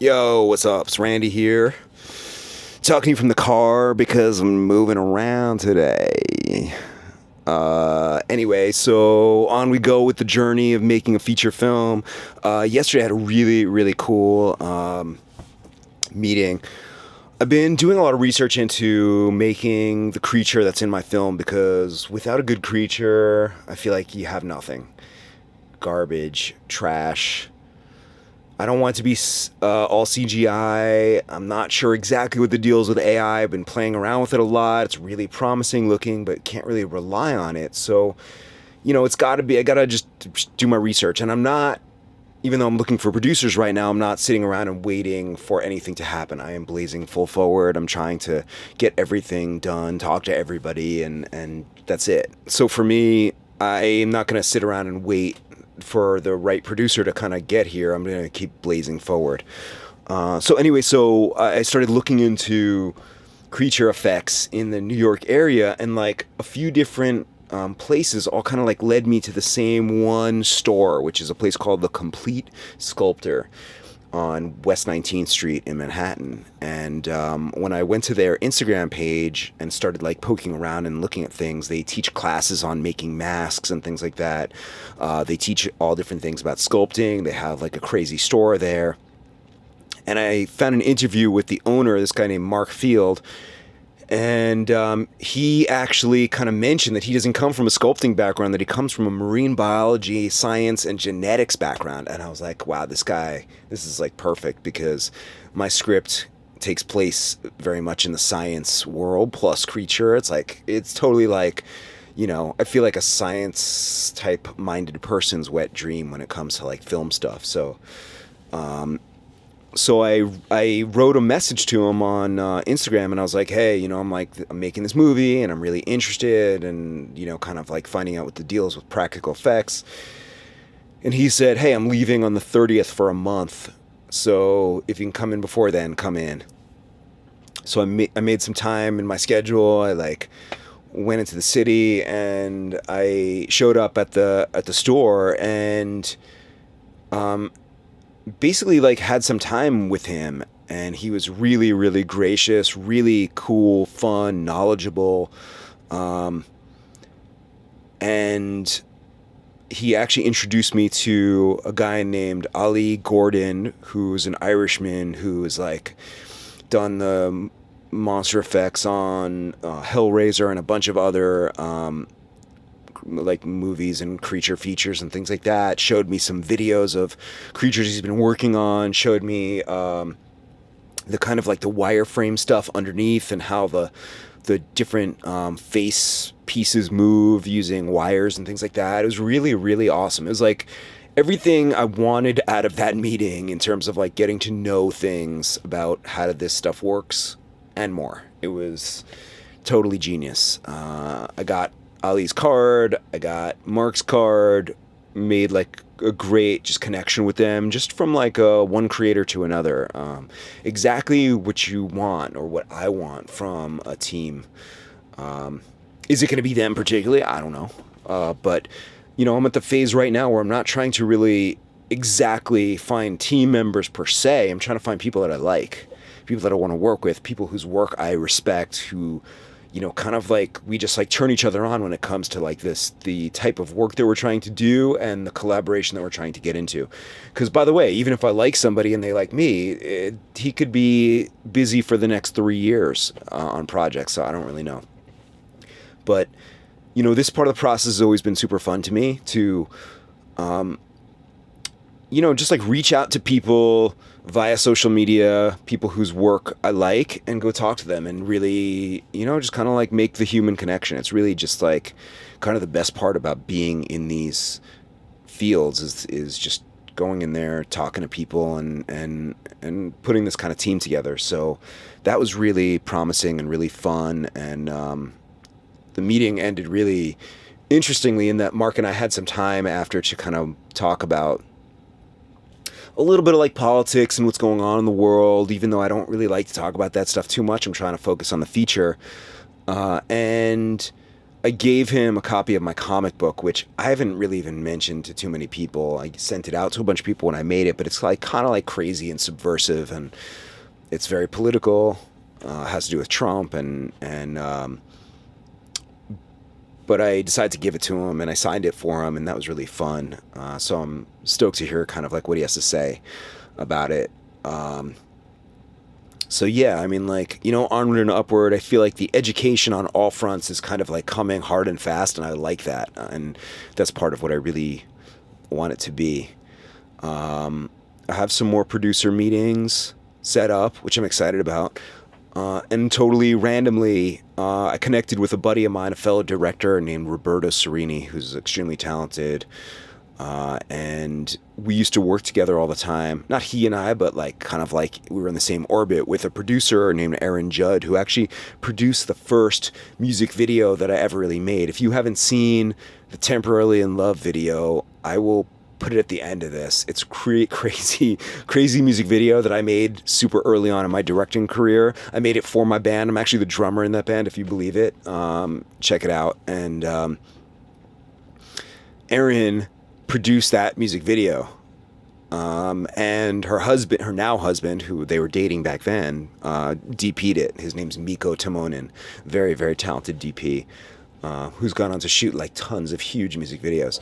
Yo, what's up? It's Randy here. Talking to you from the car because I'm moving around today. Anyway, so on we go with the journey of making a feature film. Yesterday I had a really cool meeting. I've been doing a lot of research into making the creature that's in my film because without a good creature, I feel like you have nothing. Garbage, trash. I don't want it to be all CGI. I'm not sure exactly what the deal is with AI. I've been playing around with it a lot. It's really promising looking, but can't really rely on it. So, it's got to be, I got to just do my research. And I'm not, even though I'm looking for producers right now, I'm not sitting around and waiting for anything to happen. I am blazing full forward. I'm trying to get everything done, talk to everybody, and that's it. So for me, I am not going to sit around and wait for the right producer to kind of get here. I'm going to keep blazing forward. So I started looking into creature effects in the New York area, and like a few different places all kind of like led me to the same one store, which is a place called The Complete Sculptor on West 19th Street in Manhattan. And when I went to their Instagram page and started like poking around and looking at things, they teach classes on making masks and things like that. They teach all different things about sculpting. They have like a crazy store there. And I found an interview with the owner, this guy named Mark Field, and he actually kind of mentioned that he doesn't come from a sculpting background, that he comes from a marine biology, science, and genetics background. And I was like, wow, this is like perfect because my script takes place very much in the science world plus creature. It's totally like, I feel like a science type minded person's wet dream when it comes to like film stuff. So I wrote a message to him on Instagram, and I was like, hey, I'm making this movie and I'm really interested, and kind of like finding out what the deal is with practical effects. And he said, hey, I'm leaving on the 30th for a month, so if you can come in before then, come in. So I made some time in my schedule. I like went into the city and I showed up at the store, and basically like had some time with him, and he was really gracious, really cool, fun, knowledgeable, and he actually introduced me to a guy named Ali Gordon, who's an Irishman who has like done the monster effects on Hellraiser and a bunch of other like movies and creature features and things like that. Showed me some videos of creatures he's been working on, showed me the kind of like the wireframe stuff underneath and how the different face pieces move using wires and things like that. It was really awesome. It was like everything I wanted out of that meeting in terms of like getting to know things about how this stuff works and more. It was totally genius. I got Ali's card, I got Mark's card, made like a great just connection with them, just from like one creator to another. Exactly what you want or what I want from a team. Is it going to be them particularly? I don't know. But I'm at the phase right now where I'm not trying to really exactly find team members per se. I'm trying to find people that I like, people that I want to work with, people whose work I respect, who kind of like we just like turn each other on when it comes to like the type of work that we're trying to do and the collaboration that we're trying to get into. Because by the way, even if I like somebody and they like me, he could be busy for the next 3 years on projects, so I don't really know. But this part of the process has always been super fun to me to just like reach out to people via social media, people whose work I like, and go talk to them and really, just kind of like make the human connection. It's really just like kind of the best part about being in these fields is just going in there, talking to people, and putting this kind of team together. So that was really promising and really fun. And the meeting ended really interestingly in that Mark and I had some time after to kind of talk about a little bit of like politics and what's going on in the world. Even though I don't really like to talk about that stuff too much, I'm trying to focus on the feature. And I gave him a copy of my comic book, which I haven't really even mentioned to too many people. I sent it out to a bunch of people when I made it, but it's like kind of like crazy and subversive, and it's very political. Has to do with Trump, and but I decided to give it to him, and I signed it for him, and that was really fun. So I'm stoked to hear kind of like what he has to say about it. So yeah, I mean, like, onward and upward. I feel like the education on all fronts is kind of like coming hard and fast, and I like that, and that's part of what I really want it to be. I have some more producer meetings set up, which I'm excited about. And totally randomly, I connected with a buddy of mine, a fellow director named Roberto Serini, who's extremely talented. And we used to work together all the time. Not he and I, but like kind of like we were in the same orbit with a producer named Aaron Judd, who actually produced the first music video that I ever really made. If you haven't seen the Temporarily in Love video, I will put it at the end of this. It's crazy music video that I made super early on in my directing career. I made it for my band. I'm actually the drummer in that band, if you believe it. Check it out. And Erin produced that music video. And her now husband, who they were dating back then, DP'd it. His name's Miko Timonen. Very, very talented DP, who's gone on to shoot like tons of huge music videos.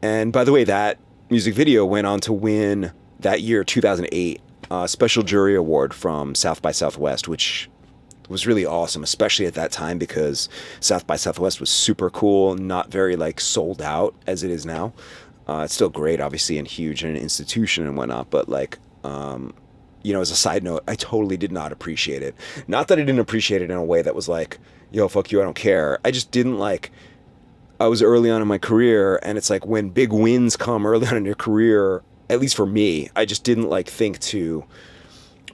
And by the way, that music video went on to win that year, 2008, a special jury award from South by Southwest, which was really awesome, especially at that time because South by Southwest was super cool, not very like sold out as it is now. It's still great, obviously, and huge and an institution and whatnot, but like, as a side note, I totally did not appreciate it. Not that I didn't appreciate it in a way that was like, yo, fuck you, I don't care. I just didn't like... I was early on in my career, and it's like when big wins come early on in your career, at least for me, I just didn't like think to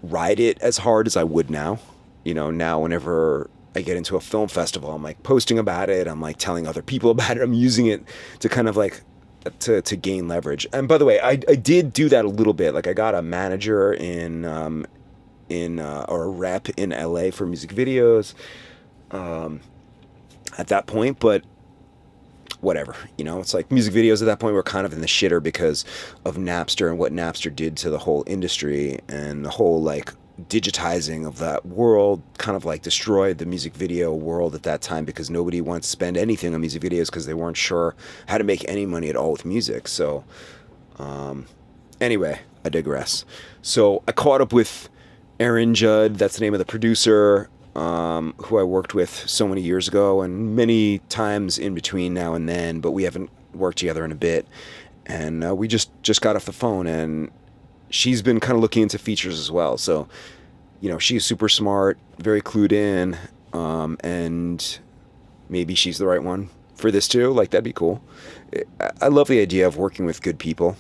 ride it as hard as I would now. Now whenever I get into a film festival, I'm like posting about it, I'm like telling other people about it, I'm using it to kind of like to gain leverage. And by the way, I did do that a little bit. Like I got a manager or a rep in LA for music videos at that point, but whatever, it's like music videos at that point were kind of in the shitter because of Napster and what Napster did to the whole industry, and the whole like digitizing of that world kind of like destroyed the music video world at that time because nobody wanted to spend anything on music videos because they weren't sure how to make any money at all with music. So anyway, I digress. So I caught up with Aaron Judd, that's the name of the producer, who I worked with so many years ago and many times in between now and then, but we haven't worked together in a bit. And we just got off the phone, and she's been kind of looking into features as well. So, she's super smart, very clued in, and maybe she's the right one for this too. Like, that'd be cool. I love the idea of working with good people.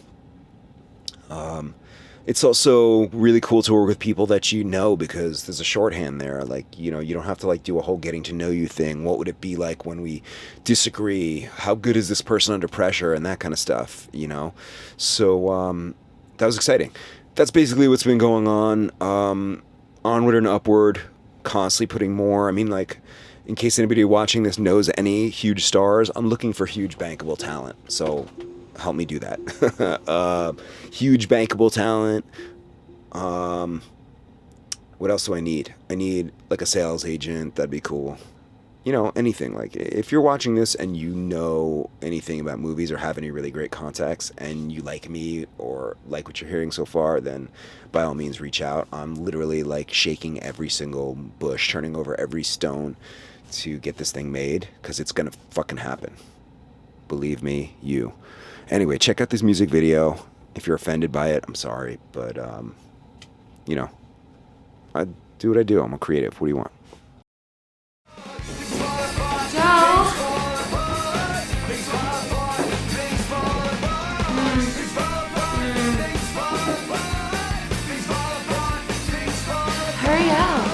It's also really cool to work with people that because there's a shorthand there. Like, you don't have to like do a whole getting to know you thing. What would it be like when we disagree? How good is this person under pressure? And that kind of stuff, So that was exciting. That's basically what's been going on. Onward and upward, constantly putting more. I mean, like, in case anybody watching this knows any huge stars, I'm looking for huge bankable talent. So help me do that. Huge bankable talent. What else do I need? I need like a sales agent. That'd be cool. Anything. Like, if you're watching this and you know anything about movies or have any really great contacts and you like me or like what you're hearing so far, then by all means reach out. I'm literally like shaking every single bush, turning over every stone to get this thing made, because it's gonna fucking happen. Believe me, you. Anyway, check out this music video. If you're offended by it, I'm sorry, but I do what I do. I'm a creative. What do you want? Hurry up.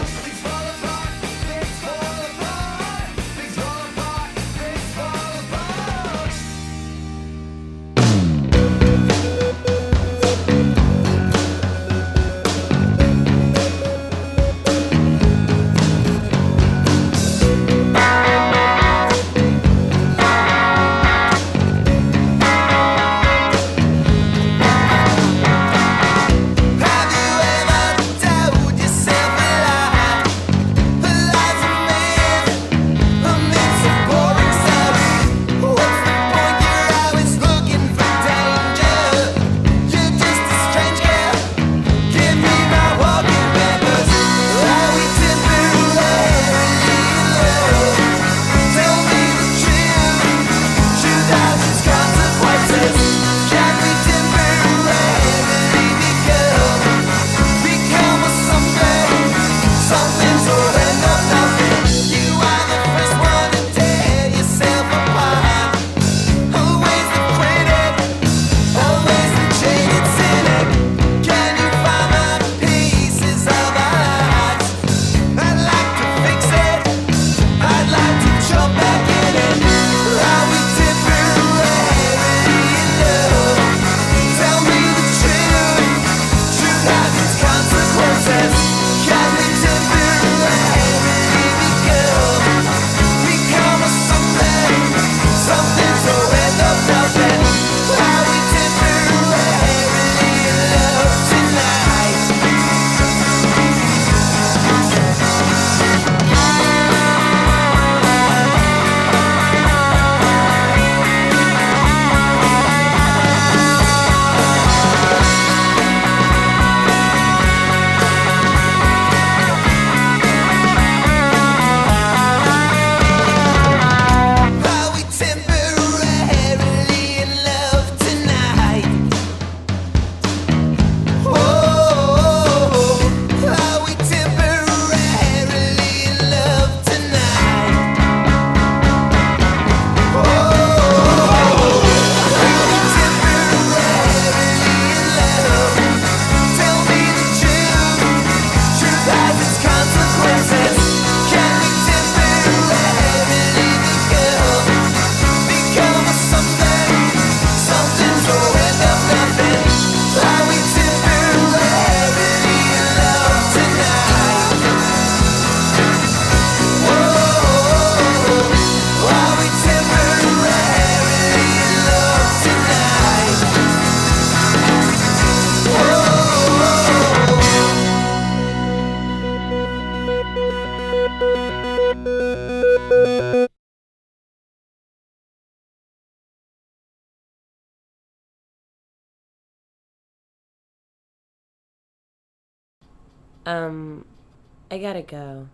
I gotta go.